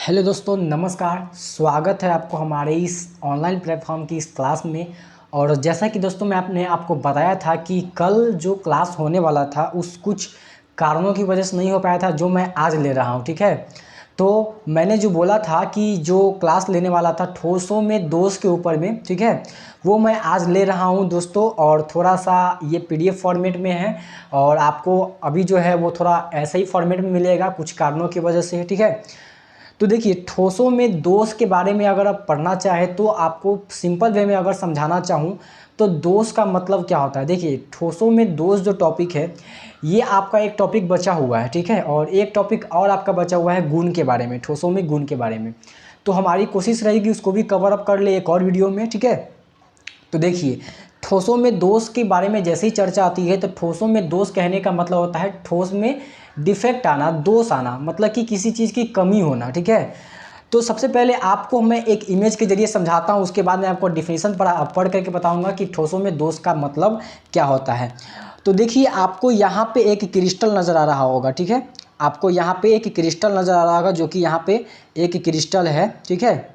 Hello दोस्तों, नमस्कार। स्वागत है आपको हमारे इस ऑनलाइन प्लेटफॉर्म की इस क्लास में। और जैसा कि दोस्तों मैं आपने आपको बताया था कि कल जो क्लास होने वाला था उस कुछ कारणों की वजह से नहीं हो पाया था, जो मैं आज ले रहा हूं। ठीक है, तो मैंने जो बोला था कि जो क्लास लेने वाला था ठोसों में दोष के ऊपर में, ठीक है, वो मैं आज ले रहा हूं दोस्तों। और थोड़ा सा ये पीडीएफ फॉर्मेट में है और आपको अभी जो है वो थोड़ा ऐसा ही फॉर्मेट में मिलेगा कुछ कारणों की वजह से। ठीक है, तो देखिए ठोसों में दोष के बारे में अगर आप पढ़ना चाहें तो आपको सिंपल वे में अगर समझाना चाहूँ तो दोष का मतलब क्या होता है। देखिए ठोसों में दोष जो टॉपिक है ये आपका एक टॉपिक बचा हुआ है, ठीक है, और एक टॉपिक और आपका बचा हुआ है गुण के बारे में, ठोसों में गुण के बारे में। तो हमारी कोशिश रहेगी उसको भी कवर अप कर ले एक और वीडियो में। ठीक है, तो देखिए ठोसों में दोष के बारे में जैसे ही चर्चा आती है तो ठोसों में दोष कहने का मतलब होता है ठोस में डिफेक्ट आना, दोष आना, मतलब कि किसी चीज़ की कमी होना। ठीक है, तो सबसे पहले आपको मैं एक इमेज के जरिए समझाता हूँ, उसके बाद मैं आपको डिफिनीशन पढ़ करके बताऊंगा कि ठोसों में दोष का मतलब क्या होता है। तो देखिए आपको यहाँ पे एक क्रिस्टल नज़र आ रहा होगा। ठीक है, आपको यहाँ पे एक क्रिस्टल नज़र आ रहा होगा, जो कि यहाँ पे एक क्रिस्टल है। ठीक है,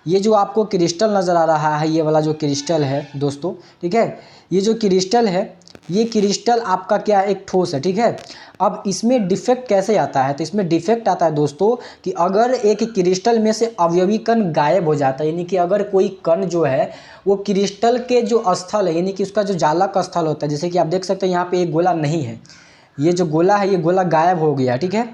ये जो आपको क्रिस्टल नज़र आ रहा है, ये वाला जो क्रिस्टल है दोस्तों, ठीक है, ये जो क्रिस्टल है, ये क्रिस्टल आपका क्या है, एक ठोस है। ठीक है, अब इसमें डिफेक्ट कैसे आता है, तो इसमें डिफेक्ट आता है दोस्तों कि अगर एक क्रिस्टल में से अवयवी कण गायब हो जाता है, यानी कि अगर कोई कण जो है वो क्रिस्टल के जो स्थल है, यानी कि उसका जो जालक स्थल होता है, जैसे कि आप देख सकते हैं यहाँ पे एक गोला नहीं है, ये जो गोला है ये गोला गायब हो गया। ठीक है,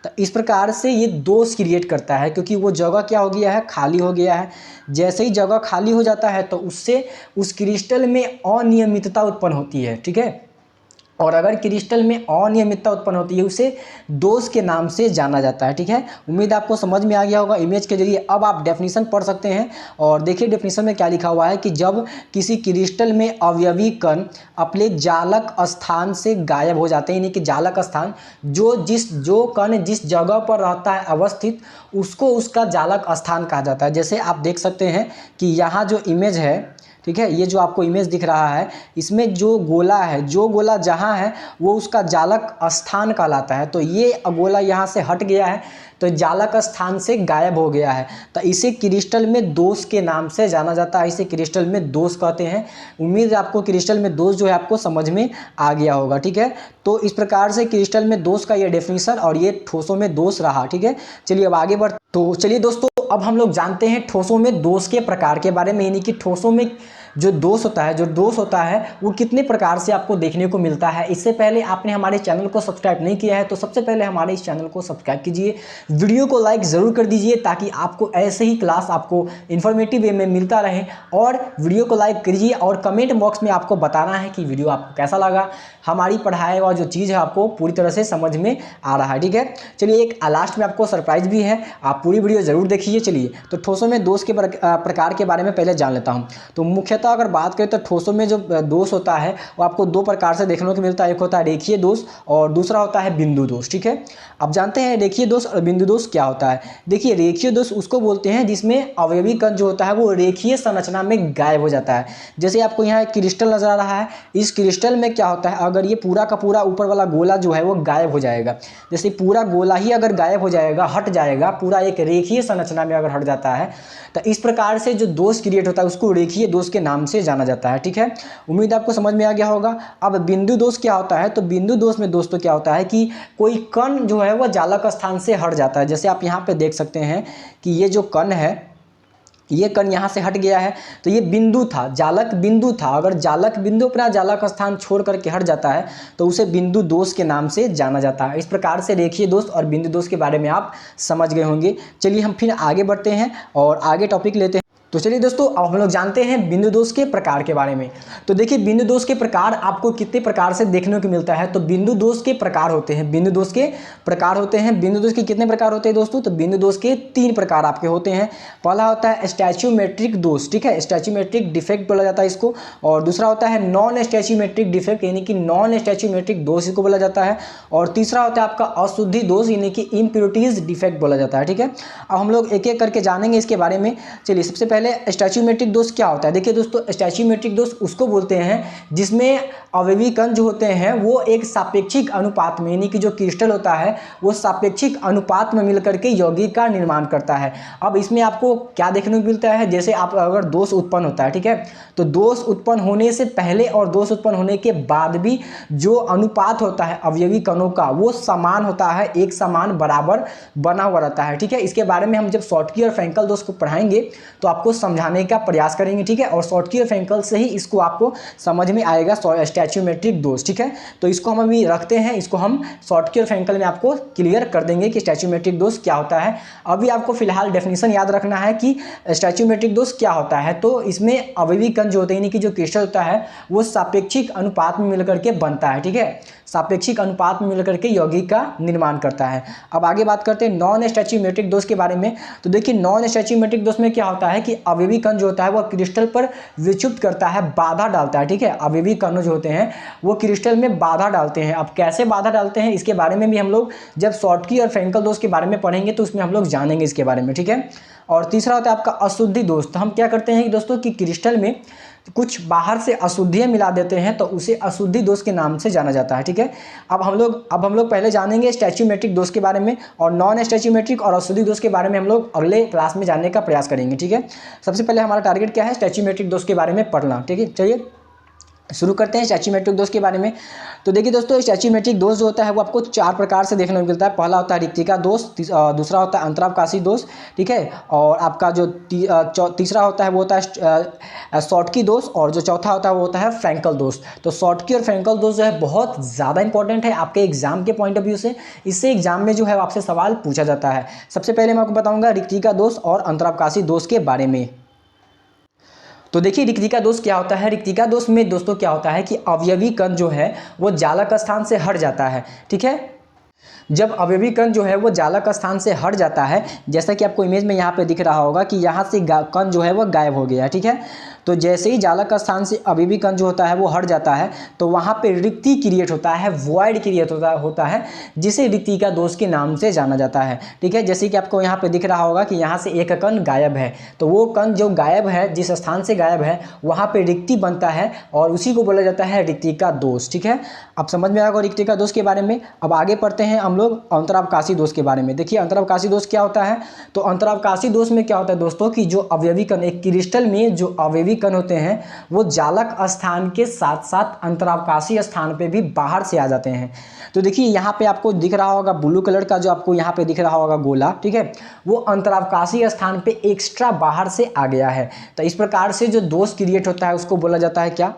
तो इस प्रकार से ये दोष क्रिएट करता है, क्योंकि वो जगह क्या हो गया है, खाली हो गया है। जैसे ही जगह खाली हो जाता है तो उससे उस क्रिस्टल में अनियमितता उत्पन्न होती है। ठीक है, और अगर क्रिस्टल में अनियमितता उत्पन्न होती है उसे दोष के नाम से जाना जाता है। ठीक है, उम्मीद आपको समझ में आ गया होगा इमेज के जरिए। अब आप डेफिनेशन पढ़ सकते हैं और देखिए डेफिनेशन में क्या लिखा हुआ है कि जब किसी क्रिस्टल में अवयवी कण अपने जालक स्थान से गायब हो जाते हैं, यानी कि जालक स्थान जो कण जिस जगह पर रहता है अवस्थित, उसको उसका जालक स्थान कहा जाता है। जैसे आप देख सकते हैं कि यहाँ जो इमेज है, ठीक है, ये जो आपको इमेज दिख रहा है, इसमें जो गोला है, जो गोला जहाँ है वो उसका जालक स्थान कहलाता है। तो ये गोला यहाँ से हट गया है तो जालक स्थान से गायब हो गया है, तो इसे क्रिस्टल में दोष के नाम से जाना जाता है, इसे क्रिस्टल में दोष कहते हैं। उम्मीद है आपको क्रिस्टल में दोष जो है आपको समझ में आ गया होगा। ठीक है, तो इस प्रकार से क्रिस्टल में दोष का ये डेफिनेशन और ये ठोसों में दोष रहा। ठीक है, चलिए अब आगे बढ़, तो चलिए दोस्तों अब हम लोग जानते हैं ठोसों में दोष के प्रकार के बारे में, यानी कि ठोसों में जो दोष होता है वो कितने प्रकार से आपको देखने को मिलता है। इससे पहले आपने हमारे चैनल को सब्सक्राइब नहीं किया है तो सबसे पहले हमारे इस चैनल को सब्सक्राइब कीजिए, वीडियो को लाइक ज़रूर कर दीजिए ताकि आपको ऐसे ही क्लास आपको इन्फॉर्मेटिव वे में मिलता रहे। और वीडियो को लाइक कीजिए और कमेंट बॉक्स में आपको बताना है कि वीडियो आपको कैसा लगा, हमारी पढ़ाई और जो चीज़ है आपको पूरी तरह से समझ में आ रहा है। ठीक है, चलिए एक लास्ट में आपको सरप्राइज भी है, आप पूरी वीडियो ज़रूर देखिए। चलिए तो ठोसों में दोष के प्रकार के बारे में पहले जान लेता हूँ। तो मुख्यतः अगर बात करें तो ठोसों में जो दोष होता है वो आपको दो प्रकार से देखने को मिलता है, एक होता है रेखीय दोष और दूसरा होता है बिंदु दोष। ठीक है, अब जानते हैं रेखीय दोष और बिंदु दोष क्या होता है। देखिए रेखीय दोष उसको बोलते हैं जिसमें अवयवी कण जो होता है वो रेखीय संरचना में गायब हो जाता है। जैसे आपको यहाँ एक क्रिस्टल नजर आ रहा है, इस क्रिस्टल में क्या होता है, अगर ये पूरा का पूरा ऊपर वाला गोला जो है वो गायब हो जाएगा, जैसे पूरा गोला ही अगर गायब हो जाएगा, हट जाएगा, पूरा एक रेखीय संरचना में अगर हट जाता है, तो इस प्रकार से जो दोष क्रिएट होता है उसको रेखीय दोष के नाम से जाना जाता है। ठीक है, उम्मीद आपको समझ में आ गया होगा। अब बिंदु दोष क्या होता है, तो बिंदु दोष में दोस्तों क्या होता है कि कोई कण जो है वह जालक स्थान से हट जाता है। जैसे आप यहाँ पे देख सकते हैं कि ये जो कण है, ये कण यहाँ से हट गया है, तो ये बिंदु था, जालक बिंदु था। अगर जालक बिंदु अपना जालक स्थान छोड़ करके हट जाता है तो उसे बिंदु दोष के नाम से जाना जाता है। इस प्रकार से रेखीय दोष और बिंदु दोष के बारे में आप समझ गए होंगे। चलिए हम फिर आगे बढ़ते हैं और आगे टॉपिक लेते हैं। तो चलिए दोस्तों अब हम लोग जानते हैं बिंदु दोष के प्रकार के बारे में। तो देखिए बिंदु दोष के प्रकार आपको कितने प्रकार से देखने को मिलता है, तो बिंदु दोष के प्रकार होते हैं, बिंदु दोष के प्रकार होते हैं। बिंदु दोष के कितने प्रकार होते हैं दोस्तों, तो बिंदु दोष के 3 प्रकार आपके होते हैं। पहला होता है स्टैच्यूमेट्रिक दोष, ठीक है, स्टैच्यूमेट्रिक डिफेक्ट बोला जाता है इसको। और दूसरा होता है नॉन स्टैच्यूमेट्रिक डिफेक्ट, यानी कि नॉन स्टैच्यूमेट्रिक दोष इसको बोला जाता है। और तीसरा होता है आपका अशुद्धि दोष, यानी कि इम्प्योरिटीज डिफेक्ट बोला जाता है। ठीक है, अब हम लोग एक एक करके जानेंगे इसके बारे में। चलिए सबसे पहले पहले स्टैच्यूमेट्रिक दोष क्या होता है। देखिए दोस्तों, स्टैच्यूमेट्रिक दोष उसको बोलते हैं जिसमें अवयवी कण जो होते हैं वो एक सापेक्षिक अनुपात में, यानी कि जो क्रिस्टल होता है वो सापेक्षिक अनुपात में मिलकर के यौगिक का निर्माण करता है। अब इसमें आपको क्या देखने को मिलता है, जैसे आप अगर दोष उत्पन्न होता है, ठीक है, तो दोष उत्पन्न होने से पहले और दोष उत्पन्न होने के बाद भी जो अनुपात होता है अवयवी कणों का वो समान होता है, एक समान बराबर बना हुआ रहता है। ठीक है, इसके बारे में हम जब शॉर्टकी और फ्रैंकल दोष को पढ़ाएंगे तो आपको समझाने का प्रयास करेंगे। ठीक है, और शॉर्टकी और फ्रैंकल से ही इसको आपको समझ में आएगा स्टैच्यूमेट्रिक दोष। ठीक है, तो इसको हम अभी रखते हैं, इसको हम शॉर्टकी और फ्रैंकल में आपको क्लियर कर देंगे कि स्टैच्यूमेट्रिक दोष क्या होता है। अभी आपको फिलहाल डेफिनेशन याद रखना है कि स्टैच्यूमेट्रिक दोष क्या होता है। तो इसमें अवयवी कण जो होते हैं, यानी कि जो क्रिस्टल होता है वो सापेक्षिक अनुपात में मिलकर के बनता है। ठीक है, सापेक्षिक अनुपात में मिलकर के यौगिक का निर्माण करता है। अब आगे बात करते हैं नॉन स्टैच्यूमेट्रिक दोष के बारे में। तो देखिए, नॉन स्टैच्यूमेट्रिक दोष में क्या होता है कि अवयवी कण जो होता है वो क्रिस्टल पर विक्षुब्ध करता है, बाधा डालता है। ठीक है, अवयवी कण जो होते हैं वो क्रिस्टल में बाधा डालते हैं। अब कैसे बाधा डालते हैं इसके बारे में भी हम लोग जब शॉर्टकी और फ्रैंकल दोष के बारे में पढ़ेंगे तो उसमें हम लोग जानेंगे इसके बारे में। ठीक है, और तीसरा होता है आपका अशुद्धि दोष। तो हम क्या करते हैं कि दोस्तों कि क्रिस्टल में कुछ बाहर से अशुद्धियाँ मिला देते हैं तो उसे अशुद्धि दोष के नाम से जाना जाता है। ठीक है, अब हम लोग पहले जानेंगे स्टैच्यूमेट्रिक दोष के बारे में, और नॉन स्टैच्यूमेट्रिक और अशुद्धि दोष के बारे में हम लोग अगले क्लास में जानने का प्रयास करेंगे। ठीक है, सबसे पहले हमारा टारगेट क्या है, स्टैच्यूमेट्रिक दोष के बारे में पढ़ना। ठीक है, चलिए शुरू करते हैं स्टैच्यूमेट्रिक दोष के बारे में। तो देखिए दोस्तों, स्टैच्यूमेट्रिक दोष जो होता है वो आपको चार प्रकार से देखने को मिलता है। पहला होता है रिक्तिका दोष, दूसरा होता है अंतरावकाशी दोष, ठीक है, और आपका जो तीसरा होता है वो होता है शॉर्टकी दोष, और जो चौथा होता है वो होता है फ्रैंकल दोष। तो शॉर्टकी और फ्रैंकल दोष जो है बहुत ज़्यादा इंपॉर्टेंट है आपके एग्जाम के पॉइंट ऑफ व्यू से। इससे एग्जाम में जो है आपसे सवाल पूछा जाता है। सबसे पहले मैं आपको बताऊँगा रिक्तिका दोष और अंतरावकाशी दोष के बारे में। तो देखिए, रिक्तिका दोष क्या होता है। रिक्तिका दोष में दोस्तों क्या होता है कि अवयवी कण जो है वो जालक स्थान से हट जाता है। ठीक है, जब अवयवी कण जो है वो जालक स्थान से हट जाता है, जैसा कि आपको इमेज में यहाँ पे दिख रहा होगा कि यहाँ से कण जो है वो गायब हो गया। ठीक है, तो जैसे ही जालक स्थान से अवयवी कण जो होता है वो हट जाता है तो वहाँ पे रिक्ति क्रिएट होता है, वॉइड क्रिएट होता है, जिसे रिक्तिका दोष के नाम से जाना जाता है। ठीक है, जैसे कि आपको यहाँ पे दिख रहा होगा कि यहाँ से एक कण गायब है, तो वो कण जो गायब है, जिस स्थान से गायब है वहाँ पे रिक्ति बनता है और उसी को बोला जाता है रिक्तिका दोष। ठीक है, अब समझ में आएगा रिक्तिका दोष के बारे में। अब आगे पढ़ते हैं हम लोग अंतरावकाशी दोष के बारे में। देखिए, अंतरावकाशी दोष क्या होता है। तो अंतरावकाशी दोष में क्या होता है दोस्तों कि जो अवयवी कण, एक क्रिस्टल में जो अवयवी कण होते हैं वो जालक स्थान के साथ साथ अंतरावकाशी स्थान पे भी बाहर से आ जाते हैं। तो देखिए, यहाँ पे आपको दिख रहा होगा ब्लू कलर का जो आपको यहाँ पे दिख रहा होगा गोला, ठीक है, वो अंतरावकाशी स्थान पे एक्स्ट्रा बाहर से आ गया है। तो इस प्रकार से जो दोष क्रिएट होता है उसको बोला जाता है क्या,